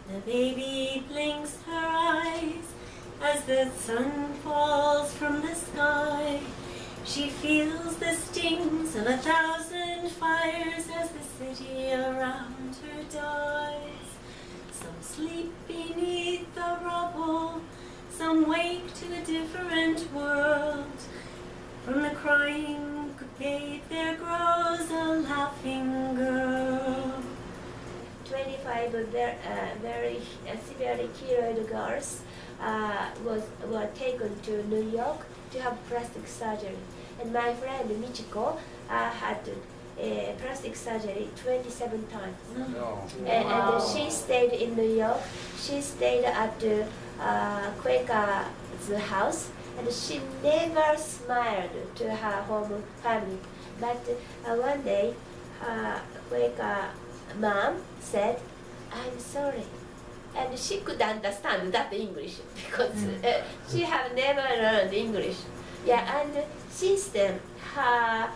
The baby blinks her eyes as the sun falls from the sky. She feels the stings of 1,000 fires as the city around her dies. Some sleep beneath the rubble, some wake to a different world. From the crying babe there grows a laughing girl. 25 very severely killed girls were taken to New York to have plastic surgery. And my friend Michiko had plastic surgery 27 times. No. And she stayed in New York. She stayed at Quaker's house, and she never smiled to her home family. But one day, her Quaker mom said, "I'm sorry." And she could understand that English because she had never learned English. Yeah, and since then, her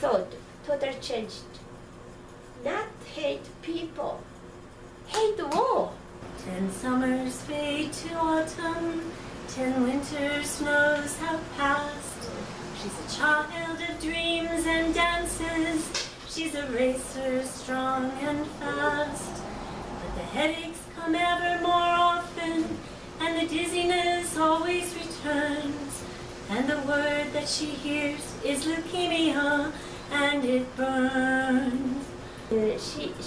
thought totally changed. Not hate people, hate war. 10 summers fade to autumn, 10 winter snows have passed. She's a child of dreams and dances. She's a racer strong and fast. But the headaches come ever more often, and the dizziness always returns. And the word that she hears is leukemia, and it burns.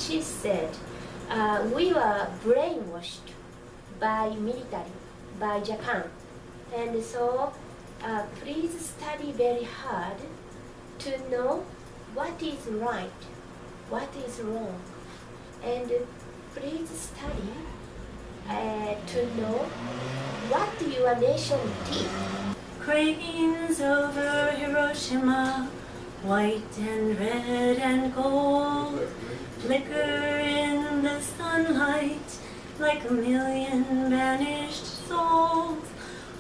She said, we were brainwashed by military, by Japan. And so please study very hard to know what is right, what is wrong. And please study to know what your nation did. Cranes over Hiroshima, white and red and gold, flicker in the sunlight like a million vanished souls.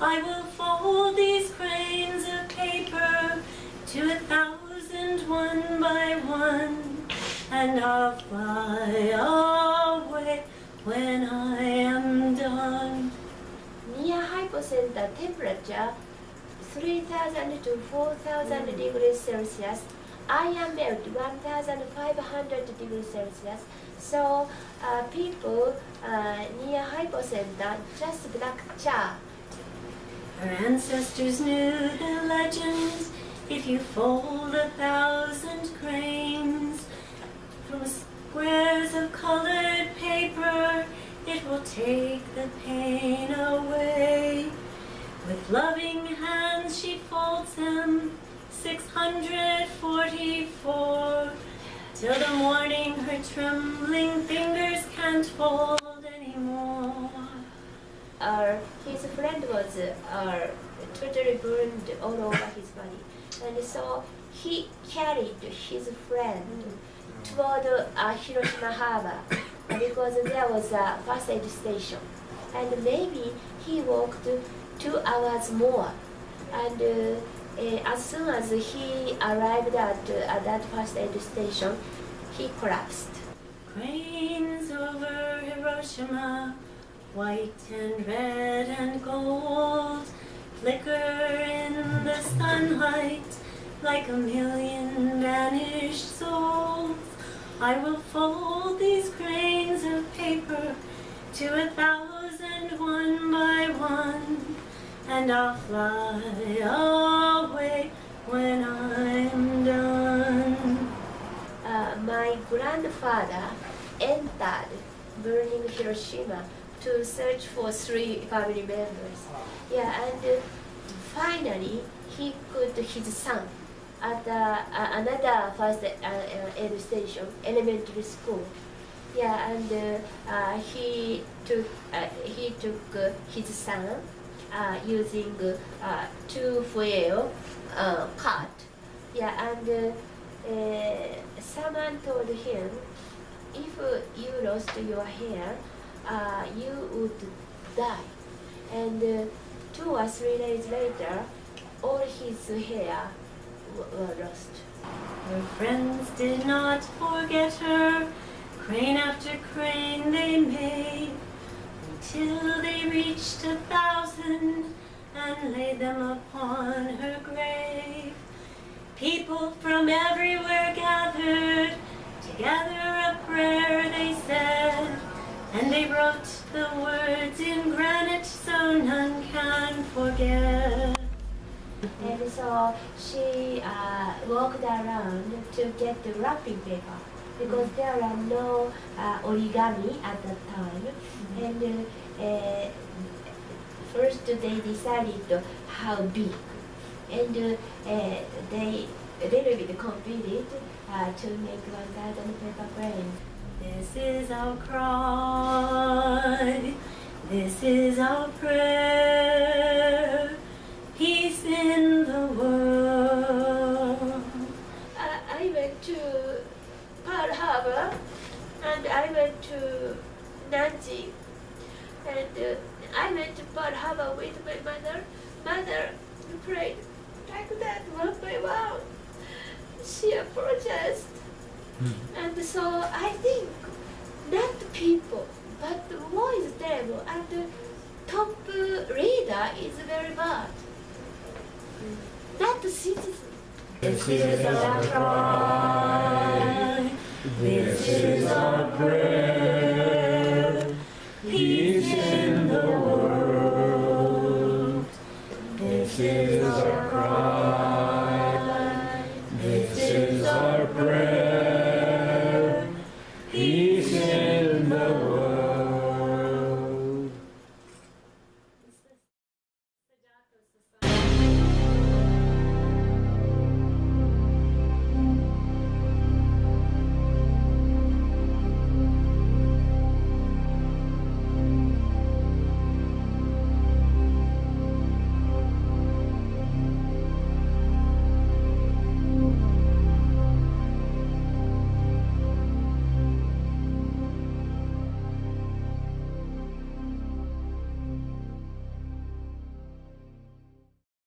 I will fold these cranes of paper to 1,000 one by one, and I'll fly away when I am done. Near hypocenter temperature 3,000 to 4,000 degrees Celsius. I am melt 1,500 degrees Celsius. So people near hypocenter just black char. Her ancestors knew the legend. If you fold 1,000 cranes from squares of colored paper, it will take the pain away. With loving hands she folds them, 644, till the morning her trembling fingers can't fold anymore. His friend was totally burned all over his body, and so he carried his friend toward Hiroshima harbor because there was a first aid station, and maybe he walked 2 hours more, and as soon as he arrived at that first aid station, he collapsed. Cranes over Hiroshima, white and red and gold, flicker in the sunlight like a million vanished souls. I will fold these cranes of paper to 1,000 one by one, and I'll fly away when I'm done. My grandfather entered burning Hiroshima to search for 3 family members. Yeah, and finally he put his son at another first aid station, elementary school. Yeah, and he took his son using 2-wheel cart. Yeah, and someone told him, if you lost your hair, you would die. And 2 or 3 days later, all his hair were lost. Her friends did not forget her. Crane after crane they made, until they reached 1,000 and laid them upon her grave. People from everywhere gathered, together a prayer they said, and they wrote the words in granite so none can forget. And so she walked around to get the wrapping paper because there are no origami at that time. And first they decided how big, and they a little bit competed to make 1,000 paper cranes. This is our cry, this is our prayer, peace in the world. I went to Pearl Harbor and I went to Nanjing, and I went to Pearl Harbor with my mother. Mother prayed like that one by one. She apologized. And so I think not the people, but the war is terrible, and the top leader is very bad. Not the citizen. This is our cry, this is our prayer.